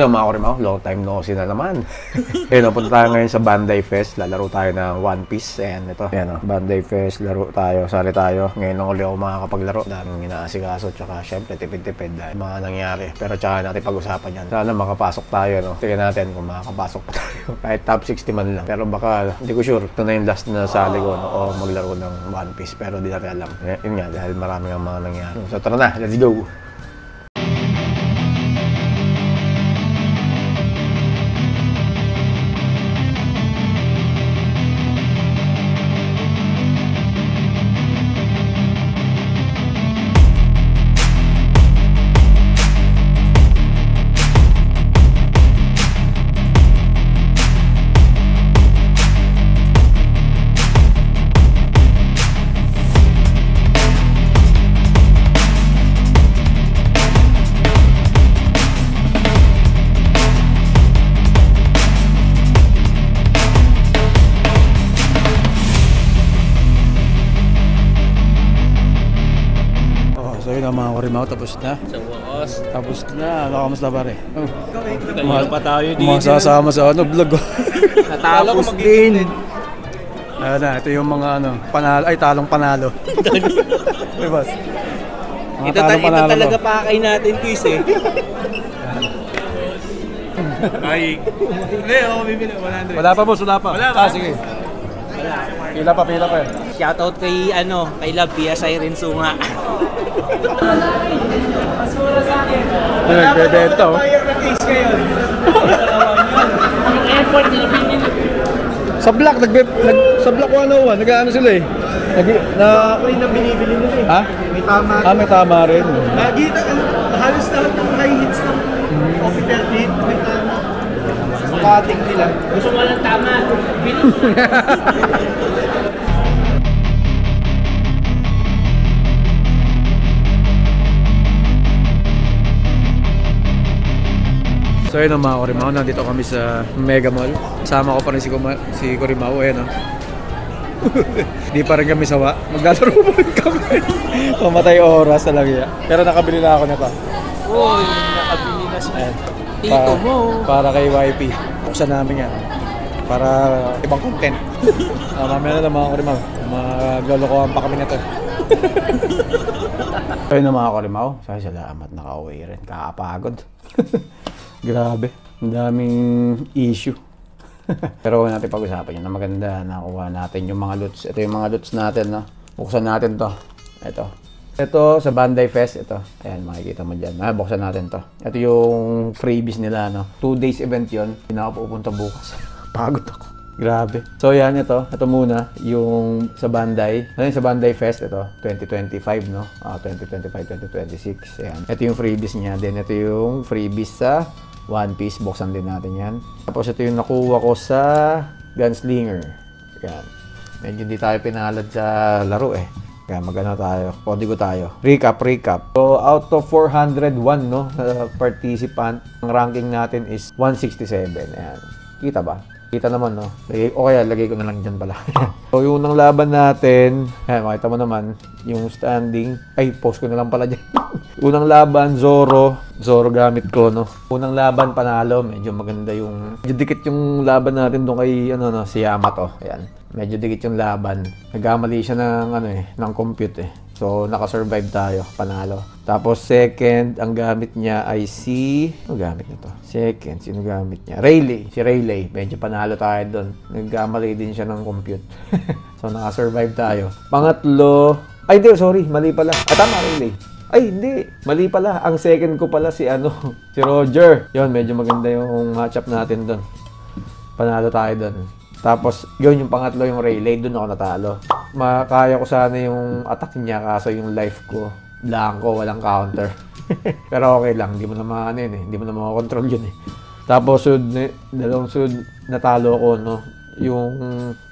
Hello mga Kurimaw, long time no see na naman. Ayun, punta tayo ngayon sa Bandai Fest. Lalaro tayo ng One Piece. Ayan, ito. Ayan, Bandai Fest, laro tayo, sali tayo. Ngayon lang ulit ako makakapaglaro. Daming inaasikaso, tsaka syempre tipid-tipid dahil mga nangyari. Pero tsaka natin pag-usapan yan. Sana makapasok tayo, no? Tingnan natin kung makakapasok pa tayo. Kahit top 60 man lang. Pero baka, hindi ko sure. Ito na yung last na sali ko, no? O maglaro ng One Piece. Pero di natin alam. Yun nga, dahil maraming ang mga nangyari. So tara na, let's go! So yun ang mga Kurimaw, tapos na. Sa wakas. Tapos na. Ano, kamusta pare? Kanina pa tayo dito. Masasama sa vlog ko. Natapos din. Ayan na, ito yung mga panalo, ay talong panalo. Di ba? Ito talaga pakay natin, Chris eh. Ay. Hindi, ako bibili. 100. Wala pa boss, wala pa. Sige. Pila pa eh. Shoutout kay kay Love Pia Siren Sunga. Masura sa akin. Nagbe-benta oh. Effort na pinili. Sa Black, sa Black 101, nag-ano sila eh. Ako rin na binibili nila eh. Ha? May tama. May tama rin. Nakita, halos lahat ng high hits ng Officer Beat, may tama. Sa cutting nila. Gusto mo lang tama. So yun ang mga Kurimaw, nandito kami sa Mega Mall. Sama ko pa rin si Kurimaw, ayan o. Di pa rin kami sawa. Maglalaro pa rin kami. Pamatay oras talaga. Pero nakabili na ako nito. Uy, nakabili na siya. Tito mo. Para kay YP. Buksan namin yan. Para ibang content. Mamaya na lang mga Kurimaw. Maglolokohan pa kami nito. Ayun na mga Kurimaw. Salamat, nakauwi rin. Kakapagod. Grabe, ang daming issue. Pero huwag natin pag-usapan yun na maganda. Nakuha natin yung mga loots. Ito yung mga loots natin, no? Buksan natin to. Ito sa Bandai Fest, ito. Ayan, makikita mo dyan. Buksan natin to. Ito yung freebies nila, no? 2 days event yun. Hindi na ako pupunta bukas. Pagod ako. Grabe. So yan, ito muna, yung sa Bandai. Ano yung sa Bandai Fest, ito, 2025, no? 2025-2026, ayan. Ito yung freebies niya. Then ito yung freebies sa One Piece. Buksan din natin yan. Tapos ito yung nakuha ko sa Gunslinger. Ayan. Medyo hindi tayo pinalad sa laro eh. Kaya magano tayo, kodigo tayo. Recap. So out of 401, no, participant, ang ranking natin is 167. Ayan. Kita ba? Kita naman, no? O kaya, lagay ko na lang dyan pala. So, yung unang laban natin, ayan, makita mo naman, yung standing. Ay, post ko na lang pala dyan. Unang laban, Zoro gamit ko, no? Unang laban, panalo. Medyo maganda yung... Medyo dikit yung laban natin doon kay, si Yamato. Ayan. Medyo dikit yung laban. Nagkamali siya ng, ng compute, eh. So, nakasurvive tayo, panalo. Tapos, second, ang gamit niya ay si... Ano gamit na to? Second, sino gamit niya? Rayleigh. Si Rayleigh. Medyo panalo tayo doon. Nagkamali din siya ng compute. So, nakasurvive tayo. Pangatlo... Ay, hindi. Sorry. Mali pala. Tama, Rayleigh. Ay, hindi. Mali pala. Ang second ko pala si si Roger. Yun, medyo maganda yung matchup natin doon. Panalo tayo doon. Tapos, yun yung pangatlo, yung Rayleigh. Doon ako natalo. Makaya ko sana yung attack niya kaso yung life ko blanco, walang counter. Pero okay lang, hindi mo na hindi mo na makakontrol yun eh. Tapos dalawang natalo ko, no. Yung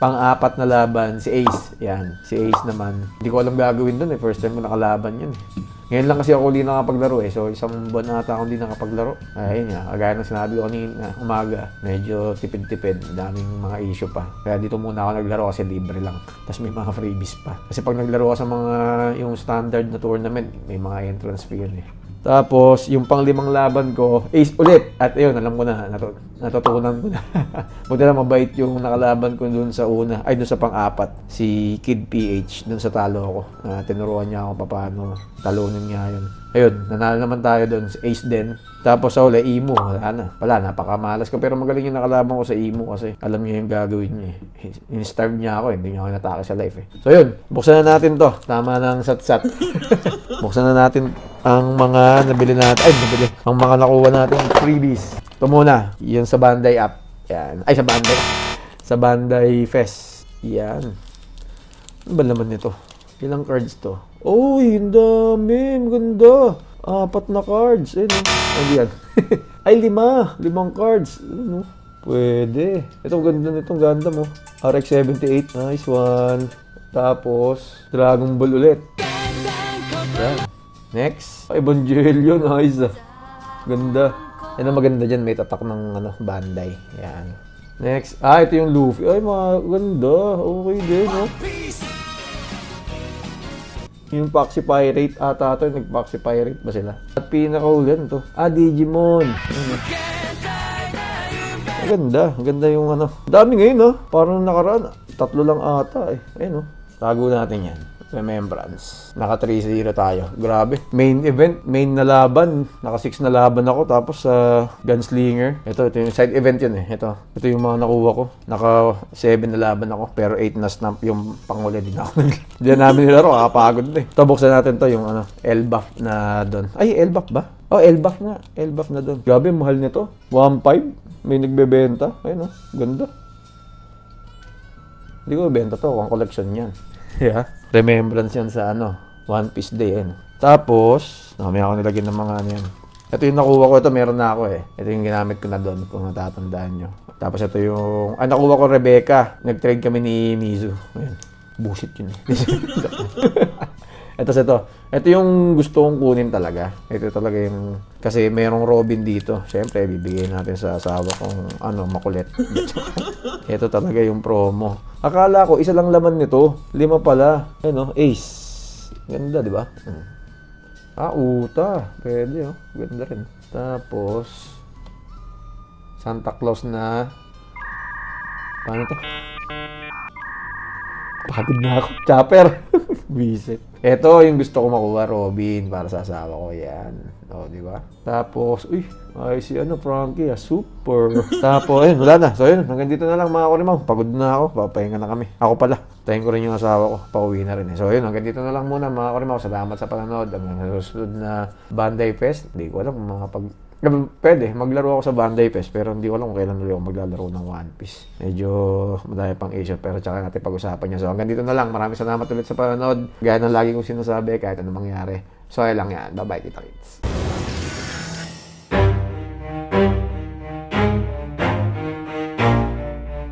pang-apat na laban, si Ace. Yan, si Ace naman. Hindi ko alam gagawin doon eh. First time ko nakalaban yun eh. Ngayon lang kasi ako hindi nakapaglaro eh. So, isang buwan na ata ako hindi nakapaglaro. Ayun nga, kagaya ng sinabi ko kanina, umaga, medyo tipid-tipid. Daming mga issue pa. Kaya dito muna ako naglaro kasi libre lang. Tapos may mga freebies pa. Kasi pag naglaro ka sa mga yung standard na tournament, may mga entrance fee yun eh. Tapos, yung pang-5 laban ko, ace ulit. At ayun, alam ko na, natutunan ko na. Buti na mabait yung nakalaban ko dun sa una, ay dun sa pang-4, si Kid PH, dun sa talo ko. Tinuruan niya ako paano talunin niya yun. Ayun, nanalo naman tayo dun, si Ace din. Tapos sa uli, Imo, wala, napakamalas ko. Pero magaling yung nakalaban ko sa Imo kasi alam niya yung gagawin niya. In-starve niya ako, hindi niya ako natake sa life eh. So yun, buksan na natin to. Tama ng sat-sat. Buksan na natin ang mga nabili natin. Ang mga nakuha natin freebies. Ito muna, yun sa Bandai app. Yan. Ay, sa Bandai Fest. Yan. Ano ba naman nito? Ilang cards to? Oh, yung dami. Maganda. 4 na cards. Ayun, ano yan? Ay, 5 cards. Ano? Pwede. Ito, ganda nitong ganda mo. RX-78. Nice one. Tapos, Dragon Ball ulit. Yan. Next. Evangelio. Nice. Ganda. Yan ang maganda dyan. May tatak ng Bandai. Yan. Next. Ito yung Luffy. Ay, maganda. Okay din, no? Yung Paxi Pirate ata ito. Nag-Paxi Pirate ba sila? At pinaka-ulan to. Digimon. Maganda. Maganda yung dami ngayon, Parang nakaraan. 3 lang ata, eh. Ayun, Tago natin yan. Remembrance. Naka 3-0 tayo. Grabe. Main event. Main na laban. Naka 6 na laban ako. Tapos sa Gunslinger. Ito yung side event yun eh. Ito yung mga nakuha ko. Naka 7 na laban ako. Pero 8 na snap yung panguli din ako. Hindi na namin nilaro. Kakapagod na eh. Ito, buksan natin to yung L-buff na doon. Ay, L-buff ba? Oh, L-buff nga. L-buff na doon. Grabe, mahal nito. 1.5. May nagbebenta. Ayun, ganda. Hindi ko benta to. Ang collection yan. Yeah. Remembrance yan sa One Piece Day. Tapos, may ako nilagyan ng mga yan. Ito yung nakuha ko. Ito meron na ako eh. Ito yung ginamit ko na doon kung natatandaan nyo. Tapos ito yung... nakuha ko Rebecca. Nag-trade kami ni Mizu. Ayan. Bullshit yun eh. Ito yung gusto kong kunin talaga. Ito talaga yung... Kasi merong Robin dito. Siyempre, bibigay natin sa asawa kong makulit. Ito talaga yung promo. Akala ko, isa lang laman nito. 5 pala. Ace. Ganda, di ba? Uta. Pwede, Ganda rin. Tapos, Santa Claus na... Paano to? Pagod na ako. Chopper. Visit. Ito yung gusto ko makuha, Robin, para sa asawa ko. Yan. Di ba? Tapos, si Frankie, super. Tapos, wala na. So, hanggang dito na lang mga kurimaw. Pagod na ako. Papahinga na kami. Ako pala. Tayin ko rin yung asawa ko. Pauwi na rin eh. So, hanggang dito na lang muna mga kurimaw. Salamat sa panonood. Hanggang susunod na Bandai Fest. Hindi ko alam kung pwede, maglaro ako sa Bandai Fest, pero hindi ko alam kung kailan ulit ako maglalaro ng One Piece. Medyo madami pang issue, pero tsaka natin pag-usapan niya. So, hanggang dito na lang. Maraming salamat ulit sa panonood. Gaya ng lagi kong sinasabi, kahit anong mangyari. So, lang yan. Bye-bye, kita kits.